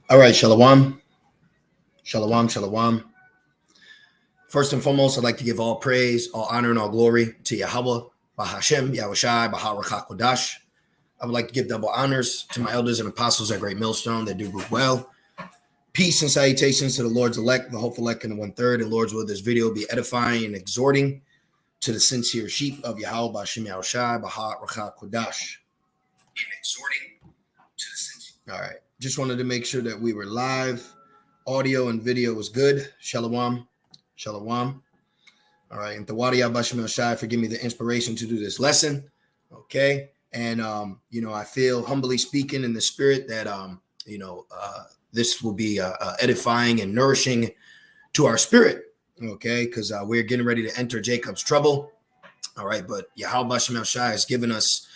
All right, shalom. Shalom, shalom. First and foremost, I'd like to give all praise, all honor, and all glory to Yahweh, Bahashem, Yahushai, Baharachah Kodash. I would like to give double honors to my elders and apostles at Great Millstone that do group well. Peace and salutations to the Lord's elect, the hopeful elect, and the 1/3. And Lord's will, this video will be edifying and exhorting to the sincere sheep of Yahweh, Bahashem, Yahushai, Baharachah Kodash. Exhorting to the sincere. All right. Just wanted to make sure that we were live. Audio and video was good. Shalom. Shalom. All right. And Tawadi Abashim Shai, forgive me the inspiration to do this lesson. Okay. And, I feel humbly speaking in the spirit that, this will be edifying and nourishing to our spirit. Okay. Because we're getting ready to enter Jacob's trouble. All right. But Yahweh Bashim Shai has given us,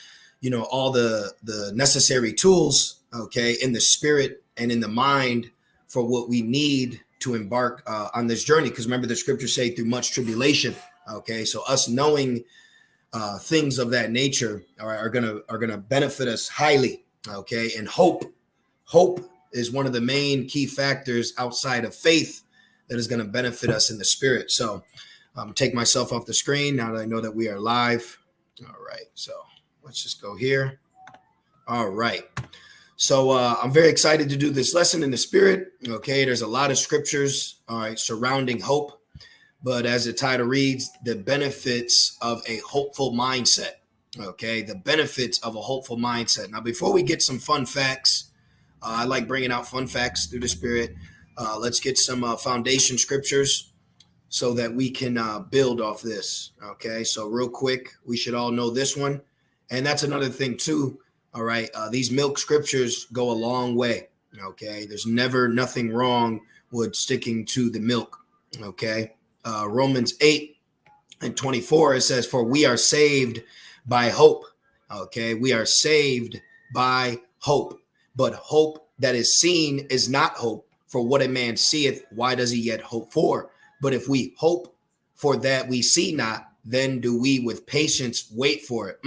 all the necessary tools, okay, in the spirit and in the mind for what we need to embark on this journey. Because remember, the scriptures say through much tribulation. Okay, so us knowing things of that nature are gonna benefit us highly. Okay, and hope is one of the main key factors outside of faith that is going to benefit us in the spirit. So take myself off the screen now that I know that we are live. All right, so let's just go here. All right. So I'm very excited to do this lesson in the spirit. Okay, there's a lot of scriptures, all right, surrounding hope. But as the title reads, the benefits of a hopeful mindset. Okay, the benefits of a hopeful mindset. Now, before we get some fun facts, I like bringing out fun facts through the spirit. Let's get some foundation scriptures so that we can build off this. Okay, so real quick, we should all know this one. And that's another thing too. All right. These milk scriptures go a long way. Okay. There's never nothing wrong with sticking to the milk. Okay. Romans 8:24, it says, for we are saved by hope. Okay. We are saved by hope, but hope that is seen is not hope. For what a man seeth, why does he yet hope for? But if we hope for that we see not, then do we with patience wait for it.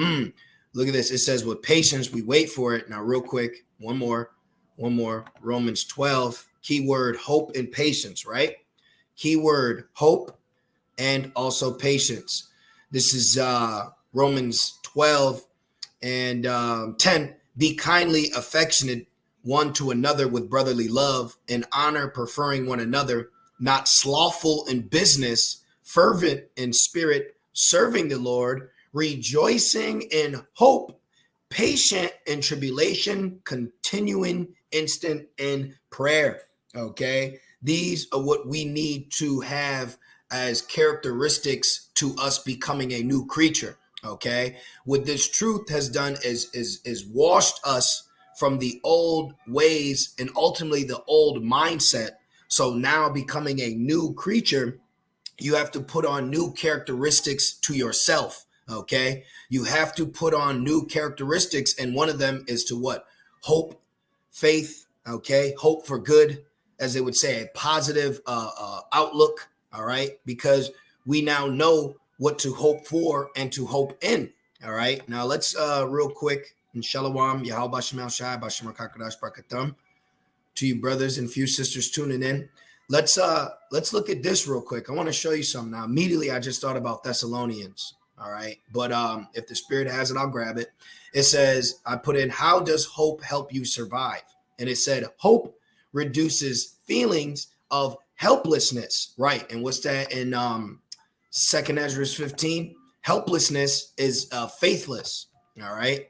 Look at this. It says, with patience, we wait for it. Now, real quick, one more. Romans 12, keyword hope and patience, right? Keyword hope and also patience. This is Romans 12 and 10. Be kindly affectionate one to another with brotherly love and honor, preferring one another, not slothful in business, fervent in spirit, serving the Lord, rejoicing in hope, patient in tribulation, continuing instant in prayer. Okay, these are what we need to have as characteristics to us becoming a new creature. Okay, what this truth has done is washed us from the old ways and ultimately the old mindset. So now becoming a new creature, you have to put on new characteristics to yourself. Okay, you have to put on new characteristics, and one of them is to what? Hope, faith. Okay, hope for good, as they would say, a positive outlook. All right, because we now know what to hope for and to hope in. All right, now let's real quick in Shalom, Yahweh Bashim Shai, Bashim Kakadash Barakatam, to you brothers and few sisters tuning in. Let's look at this real quick. I want to show you something. Now, immediately I just thought about Thessalonians. All right. But if the spirit has it, I'll grab it. It says, I put in, how does hope help you survive? And it said, hope reduces feelings of helplessness. Right. And what's that in 2nd Ezra 15? Helplessness is faithless. All right.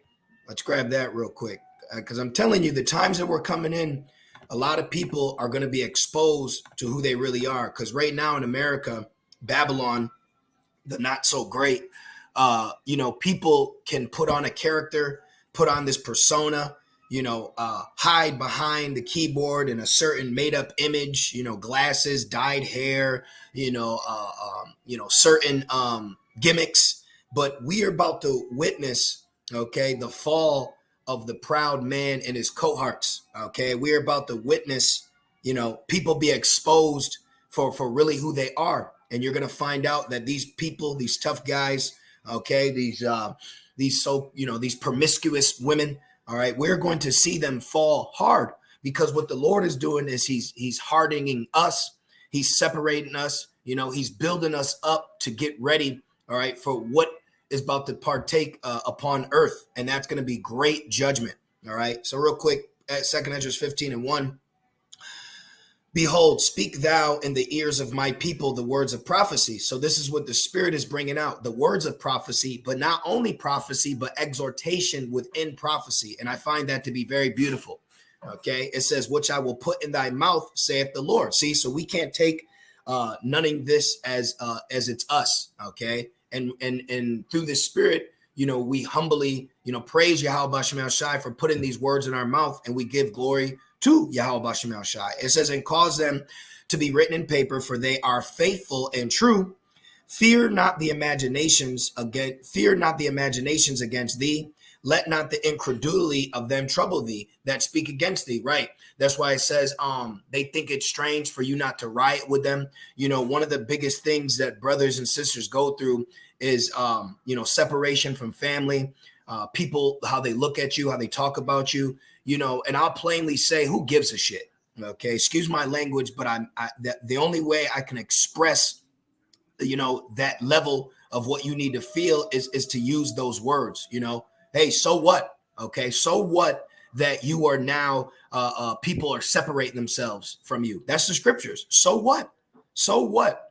Let's grab that real quick. Because I'm telling you, the times that we're coming in, a lot of people are going to be exposed to who they really are. Because right now in America, Babylon, the not so great, people can put on a character, put on this persona, hide behind the keyboard in a certain made up image, glasses, dyed hair, certain gimmicks. But we are about to witness, okay, the fall of the proud man and his cohorts. Okay, we're about to witness, people be exposed for really who they are. And you're going to find out that these people, these tough guys, okay, these promiscuous women, All right. We're going to see them fall hard because what the Lord is doing is he's hardening us. He's separating us. He's building us up to get ready. All right. For what is about to partake upon earth. And that's going to be great judgment. All right. So real quick at 2 Ezra 15:1. Behold, speak thou in the ears of my people the words of prophecy. So this is what the Spirit is bringing out, the words of prophecy, but not only prophecy, but exhortation within prophecy. And I find that to be very beautiful. Okay. It says, which I will put in thy mouth, saith the Lord. See, so we can't take none this as it's us. Okay. And through the Spirit, we humbly, praise Yahweh Shemel Shai for putting these words in our mouth, and we give glory to Yahweh Shemel Shai. It says, and cause them to be written in paper, for they are faithful and true. Fear not the imaginations against thee. Let not the incredulity of them trouble thee that speak against thee. Right. That's why it says they think it's strange for you not to riot with them. One of the biggest things that brothers and sisters go through is separation from family, people, how they look at you, how they talk about you, and I'll plainly say, who gives a shit? Okay, excuse my language, but the only way I can express that level of what you need to feel is to use those words. Hey, so what? Okay, so what that you are now people are separating themselves from you? That's the scriptures. So what?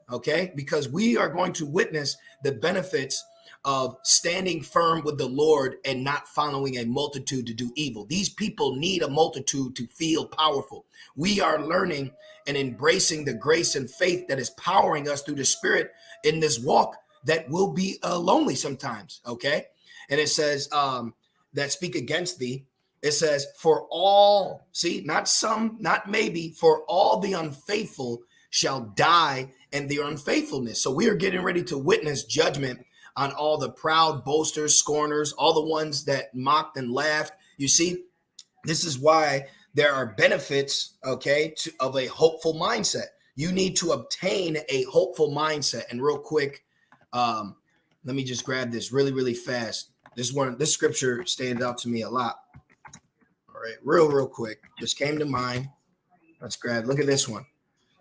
Okay, because we are going to witness the benefits of standing firm with the Lord and not following a multitude to do evil. These people need a multitude to feel powerful. We are learning and embracing the grace and faith that is powering us through the Spirit in this walk that will be lonely sometimes. Okay. And it says that speak against thee. It says, for all, see, not some, not maybe, for all the unfaithful shall die in their unfaithfulness. So we are getting ready to witness judgment on all the proud boasters, scorners, all the ones that mocked and laughed. You see, this is why there are benefits, okay, of a hopeful mindset. You need to obtain a hopeful mindset. And real quick, let me just grab this really, really fast. This scripture stands out to me a lot. All right, real quick. Just came to mind. Let's look at this one.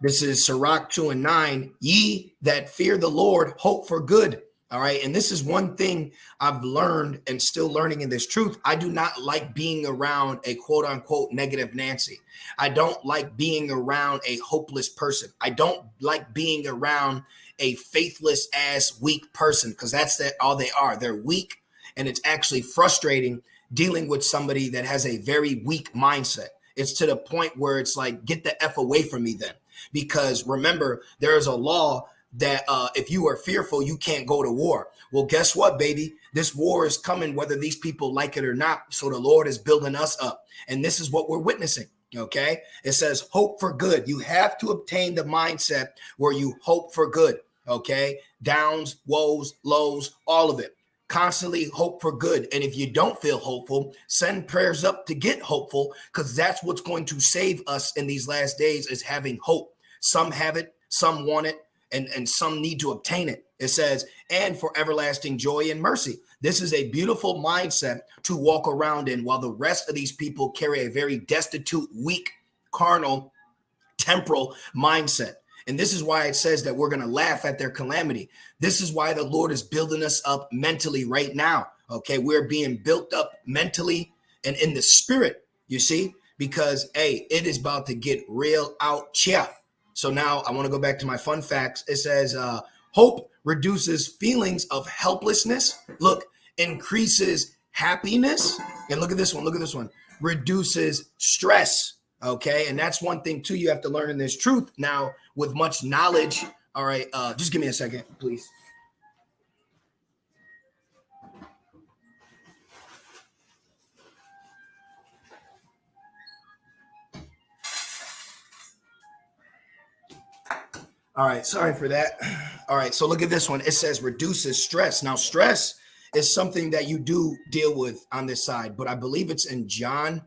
This is Sirach 2:9. Ye that fear the Lord hope for good. All right. And this is one thing I've learned and still learning in this truth. I do not like being around a quote unquote negative Nancy. I don't like being around a hopeless person. I don't like being around a faithless ass weak person, because that's all they are. They're weak. And it's actually frustrating dealing with somebody that has a very weak mindset. It's to the point where it's like, get the F away from me then. Because remember, there is a law that if you are fearful, you can't go to war. Well, guess what, baby? This war is coming whether these people like it or not. So the Lord is building us up. And this is what we're witnessing. Okay. It says hope for good. You have to obtain the mindset where you hope for good. Okay. Downs, woes, lows, all of it. Constantly hope for good. And if you don't feel hopeful, send prayers up to get hopeful, because that's what's going to save us in these last days, is having hope. Some have it, some want it, and some need to obtain it. It says, and for everlasting joy and mercy. This is a beautiful mindset to walk around in, while the rest of these people carry a very destitute, weak, carnal, temporal mindset. And this is why it says that we're going to laugh at their calamity. This is why the Lord is building us up mentally right now. Okay, we're being built up mentally and in the spirit, you see, because, hey, it is about to get real out here. So now I want to go back to my fun facts. It says hope reduces feelings of helplessness. Look, increases happiness. And look at this one. Reduces stress. Okay. And that's one thing, too, you have to learn in this truth. Now, with much knowledge. All right. Just give me a second, please. All right. Sorry for that. All right. So look at this one. It says reduces stress. Now, stress is something that you do deal with on this side, but I believe it's in John.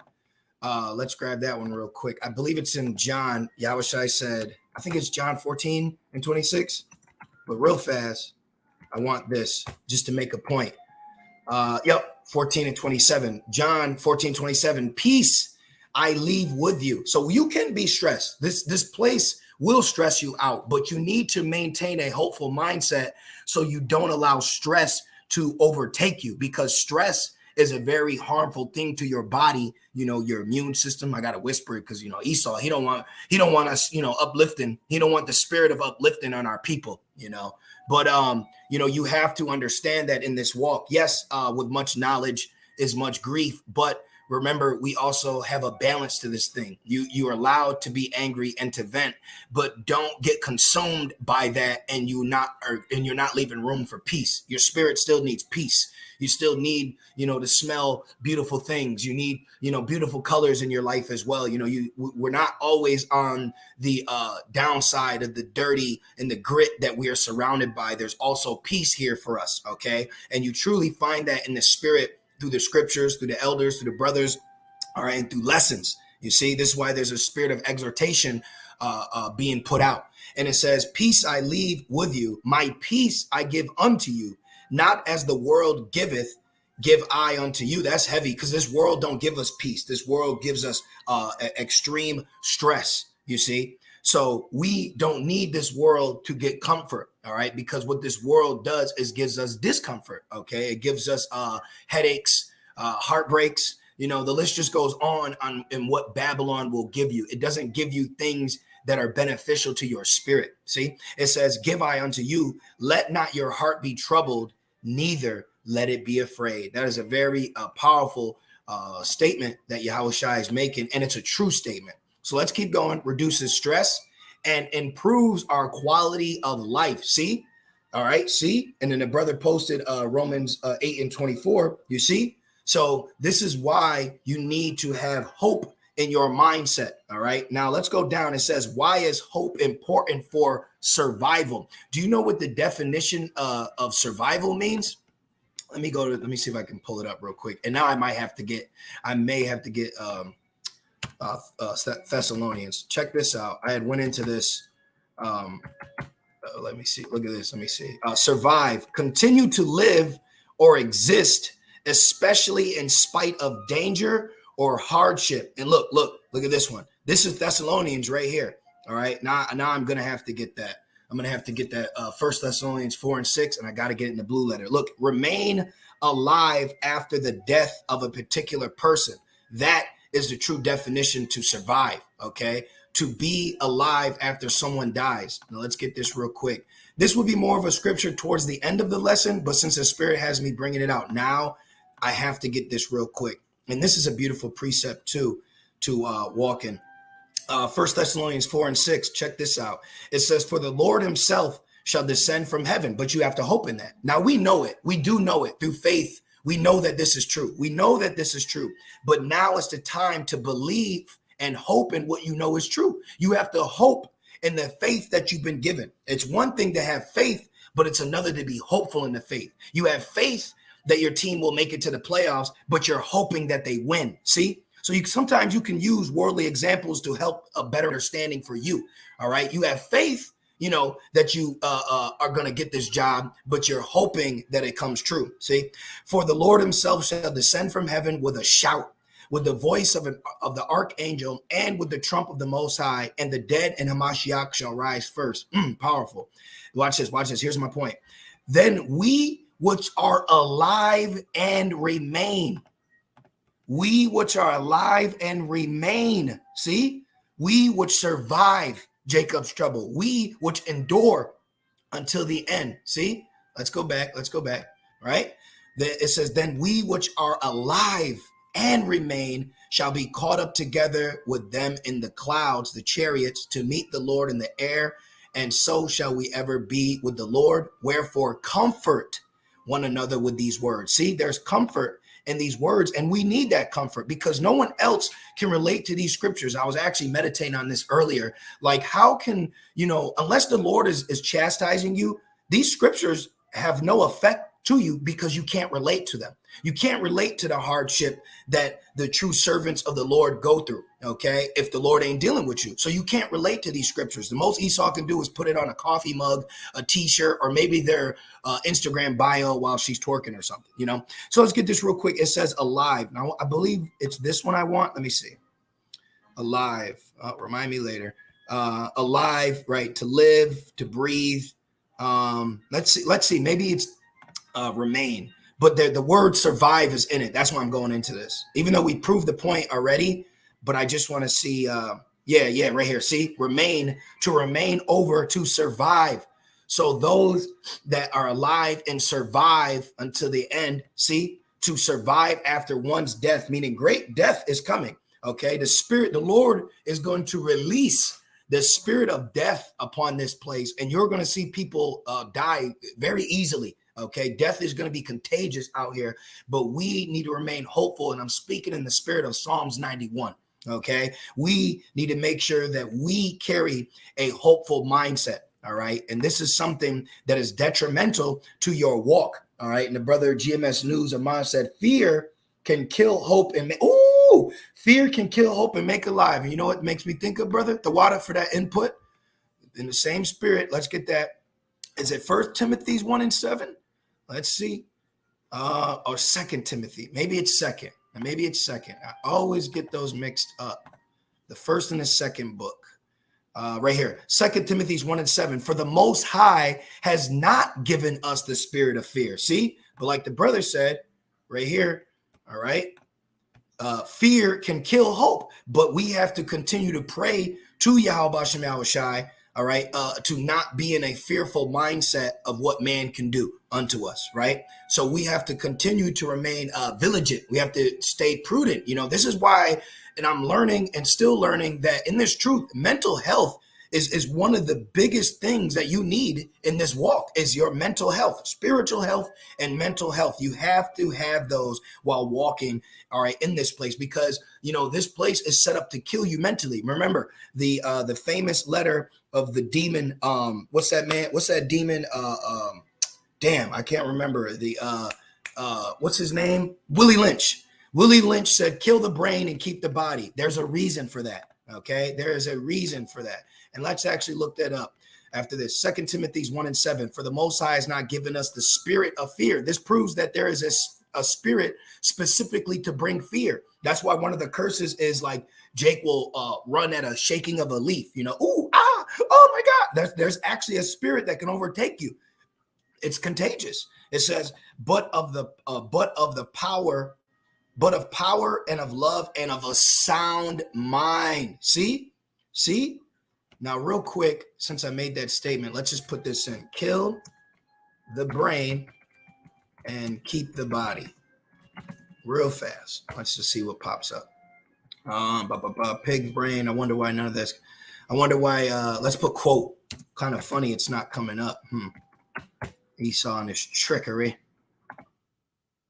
Let's grab that one real quick. I believe it's in John. Yahushua said, I think it's John 14:26. But real fast, I want this just to make a point. Yep. 14 and 27. John 14, 27. Peace I leave with you. So you can be stressed. This place will stress you out, but you need to maintain a hopeful mindset so you don't allow stress to overtake you, because stress is a very harmful thing to your body, your immune system. I gotta whisper it because Esau, he don't want us, uplifting. He don't want the spirit of uplifting on our people, But you have to understand that in this walk, yes, with much knowledge is much grief, but remember, we also have a balance to this thing. You are allowed to be angry and to vent, but don't get consumed by that, and you're not leaving room for peace. Your spirit still needs peace. You still need, to smell beautiful things. You need, beautiful colors in your life as well. We're not always on the downside of the dirty and the grit that we are surrounded by. There's also peace here for us, okay? And you truly find that in the spirit, through the scriptures, through the elders, through the brothers, all right, and through lessons. You see, this is why there's a spirit of exhortation being put out. And it says, peace I leave with you, my peace I give unto you, not as the world giveth, give I unto you. That's heavy, because this world don't give us peace. This world gives us extreme stress, you see. So we don't need this world to get comfort, all right? Because what this world does is gives us discomfort, okay? It gives us headaches, heartbreaks. The list just goes on in what Babylon will give you. It doesn't give you things that are beneficial to your spirit. See, it says, give I unto you, let not your heart be troubled, neither let it be afraid. That is a very powerful statement that Yahushua is making, and it's a true statement. So let's keep going. Reduces stress and improves our quality of life. See? All right. See? And then the brother posted Romans 8 and 24. You see? So this is why you need to have hope in your mindset. All right. Now let's go down. It says, why is hope important for survival? Do you know what the definition of survival means? Let me see if I can pull it up real quick. And now I may have to get Thessalonians. Check this out. I had went into this. Let me see. Look at this. Let me see. Survive, continue to live or exist, especially in spite of danger or hardship. And look at this one. This is Thessalonians right here. All right. Now I'm going to have to get that. I'm going to have to get that 1 Thessalonians 4 and 6, and I got to get it in the blue letter. Look, remain alive after the death of a particular person. That is the true definition to survive, okay? To be alive after someone dies. Now, let's get this real quick. This would be more of a scripture towards the end of the lesson, but since the Spirit has me bringing it out now, I have to get this real quick. And this is a beautiful precept, too, to walk in. 1 Thessalonians 4 and 6, check this out. It says, for the Lord himself shall descend from heaven, but you have to hope in that. Now, we know it. We do know it through faith. We know that this is true. We know that this is true. But now is the time to believe and hope in what you know is true. You have to hope in the faith that you've been given. It's one thing to have faith, but it's another to be hopeful in the faith. You have faith that your team will make it to the playoffs, but you're hoping that they win. See? So sometimes you can use worldly examples to help a better understanding for you. All right. You have faith, that you are going to get this job, but you're hoping that it comes true. See, for the Lord himself shall descend from heaven with a shout, with the voice of the archangel, and with the trump of the Most High, and the dead and Hamashiach shall rise first. Powerful. Watch this. Watch this. Here's my point. Then we which are alive and remain. We which are alive and remain. See, we which survive Jacob's trouble. We which endure until the end. See, let's go back. Right. It says, then we which are alive and remain shall be caught up together with them in the clouds, the chariots, to meet the Lord in the air. And so shall we ever be with the Lord. Wherefore comfort one another with these words. See, there's comfort in these words, and we need that comfort because no one else can relate to these scriptures. I was actually meditating on this earlier. Like, how can, unless the Lord is chastising you, these scriptures have no effect to you because you can't relate to them. You can't relate to the hardship that the true servants of the Lord go through, okay, if the Lord ain't dealing with you. So you can't relate to these scriptures. The most Esau can do is put it on a coffee mug, a t-shirt, or maybe their Instagram bio while she's twerking or something, you know. So let's get this real quick. It says alive. Now, I believe it's this one I want. Let me see. Alive. Remind me later. Alive, right? To live, to breathe. Let's see. Maybe it's remain. But the word survive is in it. That's why I'm going into this. Even though we proved the point already, but I just want to see, yeah, right here. See, remain, to remain over, to survive. So those that are alive and survive until the end, see, to survive after one's death, meaning great death is coming. Okay, the Lord is going to release the spirit of death upon this place, and you're going to see people die very easily. Okay, death is going to be contagious out here, but we need to remain hopeful. And I'm speaking in the spirit of Psalms 91. Okay, we need to make sure that we carry a hopeful mindset. All right, and this is something that is detrimental to your walk. All right, and the brother GMS News Amon said, fear can kill hope and fear can kill hope and make alive. And you know what makes me think of, brother? The water for that input in the same spirit. Let's get that. Is it 1 Timothy 1:7? Let's see. Or 2 Timothy. Maybe it's second. Maybe it's second. I always get those mixed up. The first and the second book. Right here. 2 Timothy 1:7. For the Most High has not given us the spirit of fear. See? But like the brother said, right here. All right. Fear can kill hope, but we have to continue to pray to Yahweh Shem Yahushai, all right, to not be in a fearful mindset of what man can do unto us, right? So we have to continue to remain vigilant. We have to stay prudent. You know, this is why, and I'm learning and still learning that in this truth, mental health is one of the biggest things that you need in this walk is your mental health, spiritual health and mental health. You have to have those while walking, all right, in this place, because, you know, this place is set up to kill you mentally. Remember the famous letter of the demon. What's that man? What's that demon? Damn, I can't remember what's his name? Willie Lynch. Willie Lynch said, kill the brain and keep the body. There's a reason for that. Okay. There is a reason for that. And let's actually look that up after this. 2 Timothy 1:7. For the Most High has not given us the spirit of fear. This proves that there is a spirit specifically to bring fear. That's why one of the curses is like Jake will run at a shaking of a leaf. You know, ooh, ah, oh my God. There's actually a spirit that can overtake you. It's contagious. It says, but of power and of love and of a sound mind. See? Now, real quick, since I made that statement, let's just put this in. Kill the brain and keep the body. Real fast. Let's just see what pops up. Pig brain. I wonder why none of this. I wonder why. Let's put quote. Kind of funny. It's not coming up. Esau and his trickery.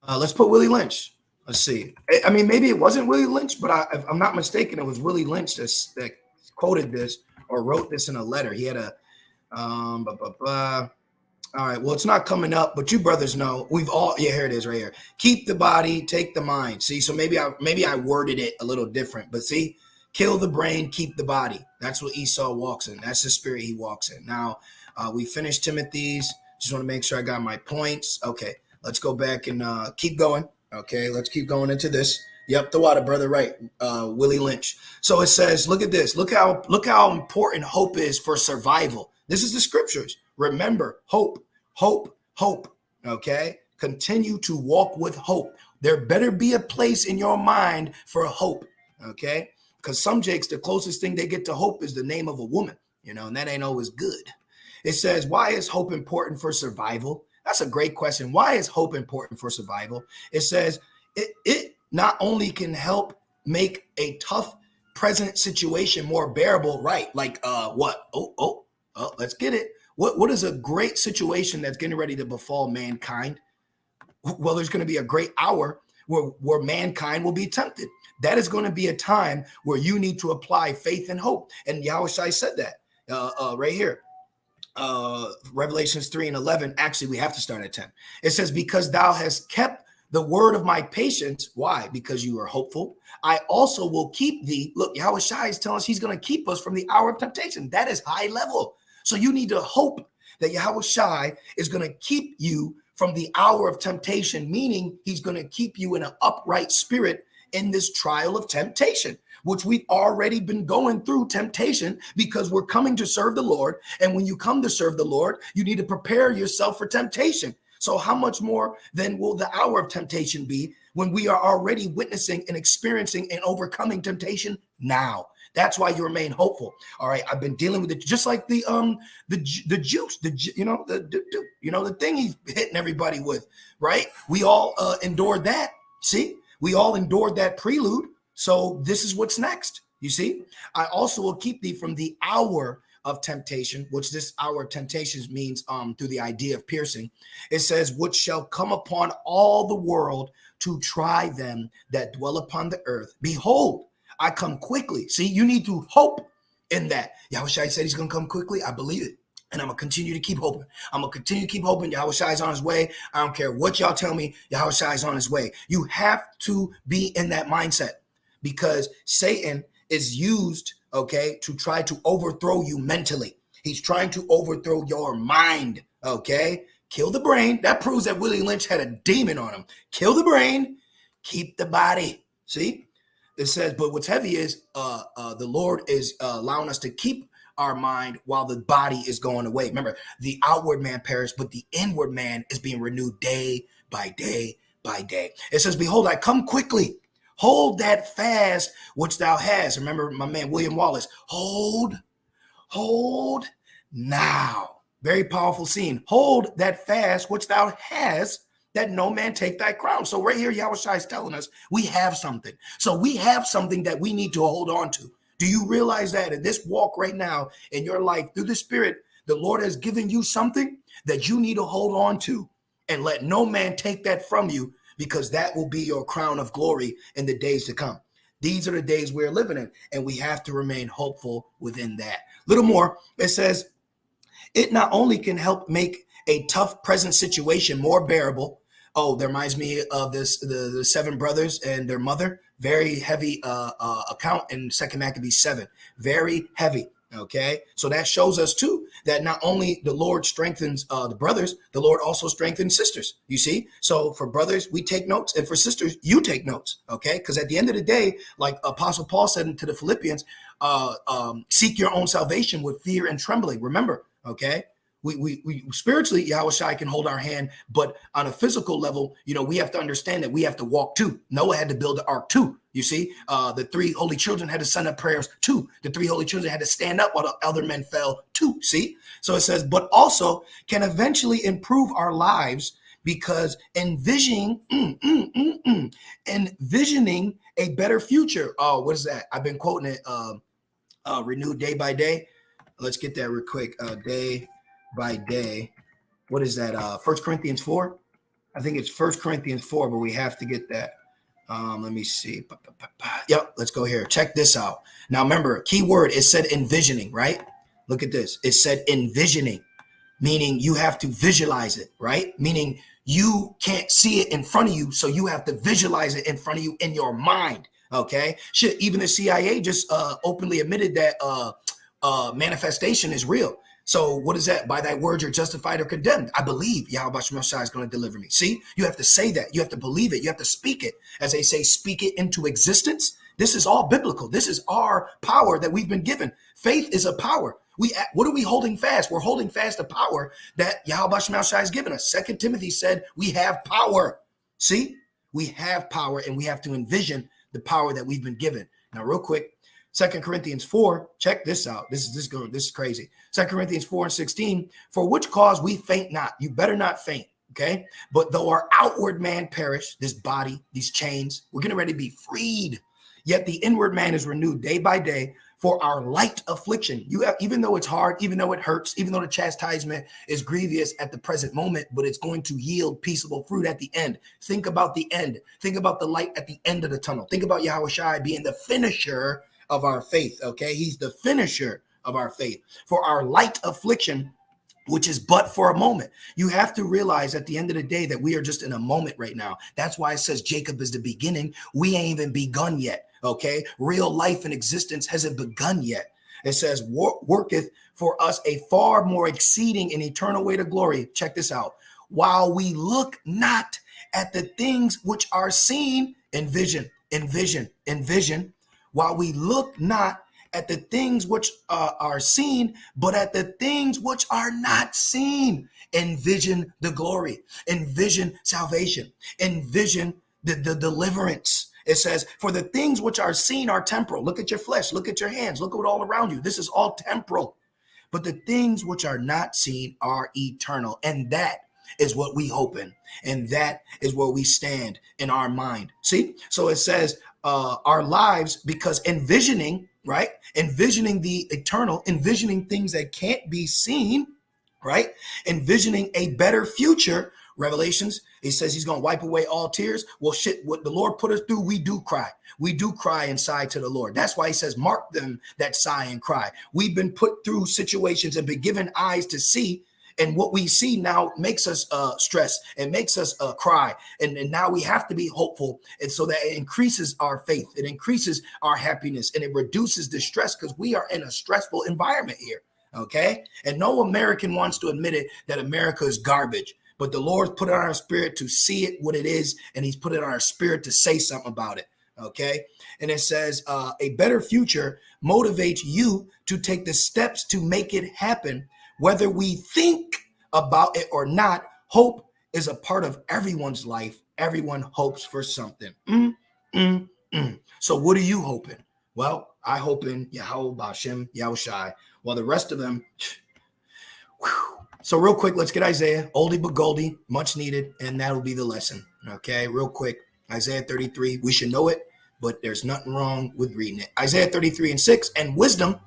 Let's put Willie Lynch. Let's see. I mean, maybe it wasn't Willie Lynch, but if I'm not mistaken, it was Willie Lynch that quoted this or wrote this in a letter. He had a all right, well, it's not coming up, but you brothers know we've all, yeah, here it is right here. Keep the body, take the mind. See, so maybe I worded it a little different, but see, kill the brain, keep the body. That's what Esau walks in. That's the spirit he walks in. Now, we finished Timothy's. Just want to make sure I got my points. Okay, let's go back and keep going. Okay, let's keep going into this. Yep, the water, brother, right. Willie Lynch. So it says, look at this. Look how important hope is for survival. This is the scriptures. Remember, hope. Okay? Continue to walk with hope. There better be a place in your mind for hope. Okay? Because some Jakes, the closest thing they get to hope is the name of a woman, you know, and that ain't always good. It says, why is hope important for survival? That's a great question. Why is hope important for survival? It says it not only can help make a tough present situation more bearable, right? Like what? Oh, let's get it. What is a great situation that's getting ready to befall mankind? Well, there's going to be a great hour where mankind will be tempted. That is going to be a time where you need to apply faith and hope. And Yahushua said that right here. Revelations 3:11. Actually, we have to start at 10. It says, because thou hast kept the word of my patience. Why? Because you are hopeful. I also will keep thee. Look, Yahweh Shai is telling us he's going to keep us from the hour of temptation. That is high level. So you need to hope that Yahweh Shai is going to keep you from the hour of temptation, meaning he's going to keep you in an upright spirit in this trial of temptation, which we've already been going through temptation because we're coming to serve the Lord. And when you come to serve the Lord, you need to prepare yourself for temptation. So how much more then will the hour of temptation be when we are already witnessing and experiencing and overcoming temptation now? That's why you remain hopeful. All right, I've been dealing with it just like the juice, the thing he's hitting everybody with, right? We all endured that. See, we all endured that prelude. So this is what's next. You see, I also will keep thee from the hour of temptation, which this hour of temptations means through the idea of piercing. It says, which shall come upon all the world to try them that dwell upon the earth. Behold, I come quickly. See, you need to hope in that. Yahweh Shai said he's going to come quickly. I believe it. And I'm going to continue to keep hoping. I'm going to continue to keep hoping. Yahweh Shai is on his way. I don't care what y'all tell me. Yahweh Shai is on his way. You have to be in that mindset because Satan is used, okay, to try to overthrow you mentally. He's trying to overthrow your mind, okay? Kill the brain. That proves that Willie Lynch had a demon on him. Kill the brain, keep the body. See? It says, but what's heavy is the Lord is allowing us to keep our mind while the body is going away. Remember, the outward man perished, but the inward man is being renewed day by day by day. It says, behold, I come quickly. Hold that fast which thou hast. Remember my man William Wallace. Hold now. Very powerful scene. Hold that fast which thou hast, that no man take thy crown. So right here, Yahweh Shai is telling us we have something. So we have something that we need to hold on to. Do you realize that in this walk right now in your life through the Spirit, the Lord has given you something that you need to hold on to and let no man take that from you, because that will be your crown of glory in the days to come. These are the days we're living in, and we have to remain hopeful within that. Little more, it says, it not only can help make a tough present situation more bearable. Oh, that reminds me of the seven brothers and their mother. Very heavy account in 2 Maccabees 7. Very heavy. Okay, so that shows us too that not only the Lord strengthens the brothers, the Lord also strengthens sisters. You see, so for brothers we take notes, and for sisters you take notes. Okay, because at the end of the day, like Apostle Paul said to the Philippians, seek your own salvation with fear and trembling. Remember, okay. We spiritually, Yahweh Shai can hold our hand, but on a physical level, we have to understand that we have to walk too. Noah had to build the ark too. You see, the three holy children had to send up prayers too. The three holy children had to stand up while the other men fell too. See, so it says, but also can eventually improve our lives, because envisioning a better future. Oh, what is that? I've been quoting it. Renewed day by day. Let's get that real quick. Day by day. What is that? 1 Corinthians 4. I think it's 1 Corinthians 4, but we have to get that. Let me see. Yep, let's go here. Check this out. Now remember, key word, it said envisioning, right? Look at this. It said envisioning, meaning you have to visualize it, right? Meaning you can't see it in front of you, so you have to visualize it in front of you in your mind, okay? Shit, even the CIA just openly admitted that manifestation is real. So what is that? By thy word, you're justified or condemned. I believe Yahweh Shai is going to deliver me. See, you have to say that. You have to believe it. You have to speak it. As they say, speak it into existence. This is all biblical. This is our power that we've been given. Faith is a power. What are we holding fast? We're holding fast a power that Yahweh Shai has given us. 2 Timothy said we have power. See, we have power, and we have to envision the power that we've been given. Now, real quick, 2 Corinthians 4, check this out. This is crazy. 2 Corinthians 4:16, for which cause we faint not. You better not faint, okay? But though our outward man perish, this body, these chains, we're getting ready to be freed. Yet the inward man is renewed day by day for our light affliction. Even though it's hard, even though it hurts, even though the chastisement is grievous at the present moment, but it's going to yield peaceable fruit at the end. Think about the end. Think about the light at the end of the tunnel. Think about Yahweh Shai being the finisher of our faith, okay? He's the finisher of our faith. For our light affliction, which is but for a moment. You have to realize at the end of the day that we are just in a moment right now. That's why it says Jacob is the beginning. We ain't even begun yet. Okay. Real life and existence hasn't begun yet. It says worketh for us a far more exceeding and eternal way to glory. Check this out. While we look not at the things which are seen, envision, while we look not at the things which are seen, but at the things which are not seen. Envision the glory, envision salvation, envision the deliverance. It says, for the things which are seen are temporal. Look at your flesh, look at your hands, look at what all around you. This is all temporal. But the things which are not seen are eternal. And that is what we hope in. And that is where we stand in our mind. See? So it says our lives, because envisioning, right? Envisioning the eternal, envisioning things that can't be seen, right? Envisioning a better future. Revelations, he says he's going to wipe away all tears. Well, shit, what the Lord put us through, we do cry. We do cry and sigh to the Lord. That's why he says, mark them that sigh and cry. We've been put through situations and been given eyes to see. And what we see now makes us stress and makes us cry. And now we have to be hopeful. And so that it increases our faith. It increases our happiness and it reduces the stress because we are in a stressful environment here. Okay. And no American wants to admit it that America is garbage. But the Lord put it on our spirit to see it what it is. And he's put it on our spirit to say something about it. Okay. And it says a better future motivates you to take the steps to make it happen. Whether we think about it or not, hope is a part of everyone's life. Everyone hopes for something. So what are you hoping? Well, I hope in Yahweh, Bashem, Yahushai. While the rest of them, whew. So real quick, let's get Isaiah, oldie but goldie, much needed, and that'll be the lesson. Okay, real quick, Isaiah 33, we should know it, but there's nothing wrong with reading it. Isaiah 33:6, and wisdom,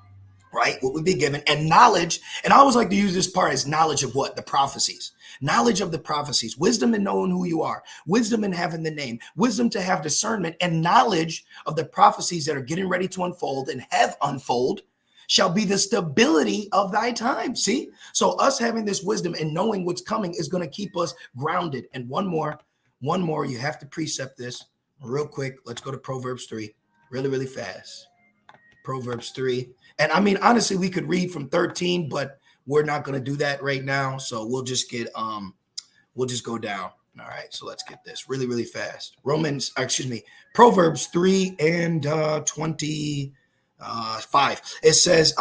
right, what would be given, and knowledge, and I always like to use this part as knowledge of what? The prophecies. Knowledge of the prophecies, wisdom in knowing who you are, wisdom in having the name, wisdom to have discernment, and knowledge of the prophecies that are getting ready to unfold and have unfold, shall be the stability of thy time. See? So us having this wisdom and knowing what's coming is going to keep us grounded. And one more, you have to precept this real quick. Let's go to Proverbs 3 really fast. Proverbs 3. And I mean, honestly, we could read from 13, but we're not going to do that right now. So we'll just get, we'll just go down. All right. So let's get this really fast. Proverbs 3 and 25. It says,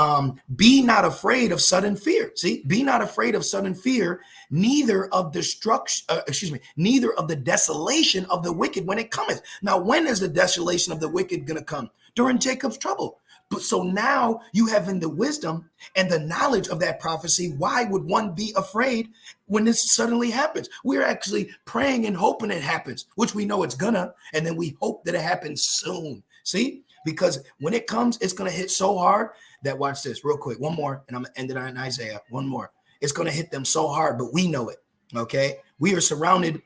be not afraid of sudden fear. See, be not afraid of sudden fear, neither of destruction, neither of the desolation of the wicked when it cometh. Now, when is the desolation of the wicked going to come? During Jacob's trouble. But so now you have in the wisdom and the knowledge of that prophecy. Why would one be afraid when this suddenly happens? We're actually praying and hoping it happens, which we know it's gonna, and then we hope that it happens soon. See? Because when it comes, it's going to hit so hard that, watch this real quick. One more, and I'm going to end it on Isaiah. One more. It's going to hit them so hard, but we know it. Okay. We are surrounded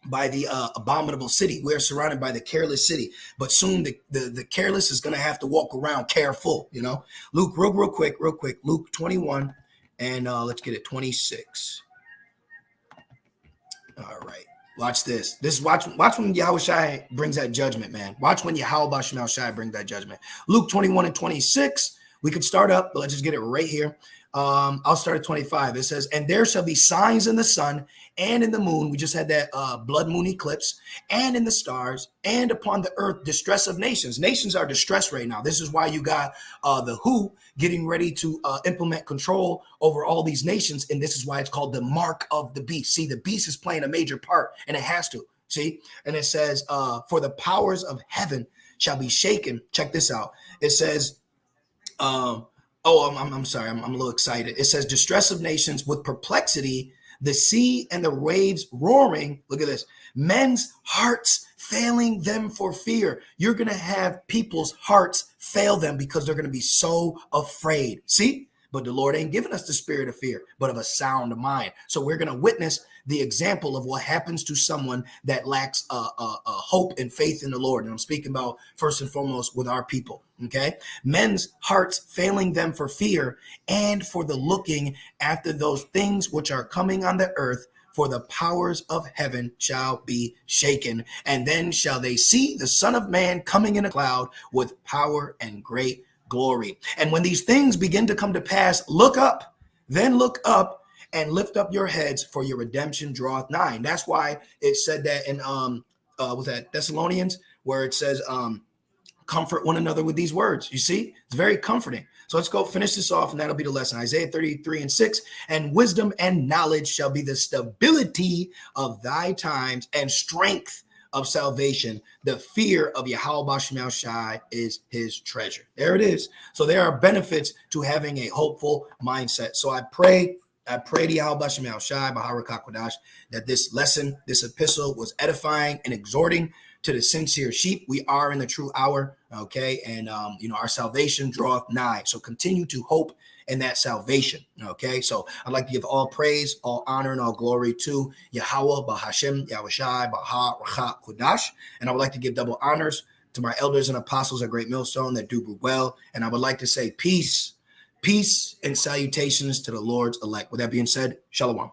by the abominable city. We're surrounded by the careless city, but soon the careless is going to have to walk around careful, you know. Luke, real quick, Luke 21, and let's get it, 26. All right. Watch this. Watch when Yahushai brings that judgment, man. Watch when Yahushai brings that judgment. Luke 21 and 26. We could start up, but let's just get it right here. I'll start at 25. It says, and there shall be signs in the sun and in the moon. We just had that blood moon eclipse, and in the stars, and upon the earth, distress of nations. Nations are distressed right now. This is why you got the WHO getting ready to implement control over all these nations. And this is why it's called the mark of the beast. See, the beast is playing a major part, and it has to. See, and it says, for the powers of heaven shall be shaken. Check this out. It says, I'm sorry. I'm a little excited. It says distress of nations with perplexity, the sea and the waves roaring. Look at this. Men's hearts failing them for fear. You're going to have people's hearts fail them because they're going to be so afraid. See? But the Lord ain't given us the spirit of fear, but of a sound mind. So we're going to witness the example of what happens to someone that lacks hope and faith in the Lord. And I'm speaking about first and foremost with our people. Okay. Men's hearts failing them for fear and for the looking after those things which are coming on the earth, for the powers of heaven shall be shaken. And then shall they see the Son of Man coming in a cloud with power and great glory. And when these things begin to come to pass, look up, then look up and lift up your heads, for your redemption draweth nigh. And that's why it said that in was that Thessalonians, where it says comfort one another with these words. You see, it's very comforting. So let's go finish this off, and that'll be the lesson. Isaiah 33:6, and wisdom and knowledge shall be the stability of thy times, and strength of salvation. The fear of Yahweh Shemel Shai is his treasure. There it is. So there are benefits to having a hopeful mindset. So I pray to Yahweh Shemel Shai, Baharak HaKodash, that this lesson, this epistle was edifying and exhorting to the sincere sheep. We are in the true hour, okay? And, our salvation draweth nigh. So continue to hope in that salvation, okay? So I'd like to give all praise, all honor, and all glory to Yahweh, Bahashem, Yahushai, Baha, Racha, Kodash. And I would like to give double honors to my elders and apostles at Great Millstone that do well. And I would like to say peace and salutations to the Lord's elect. With that being said, Shalom.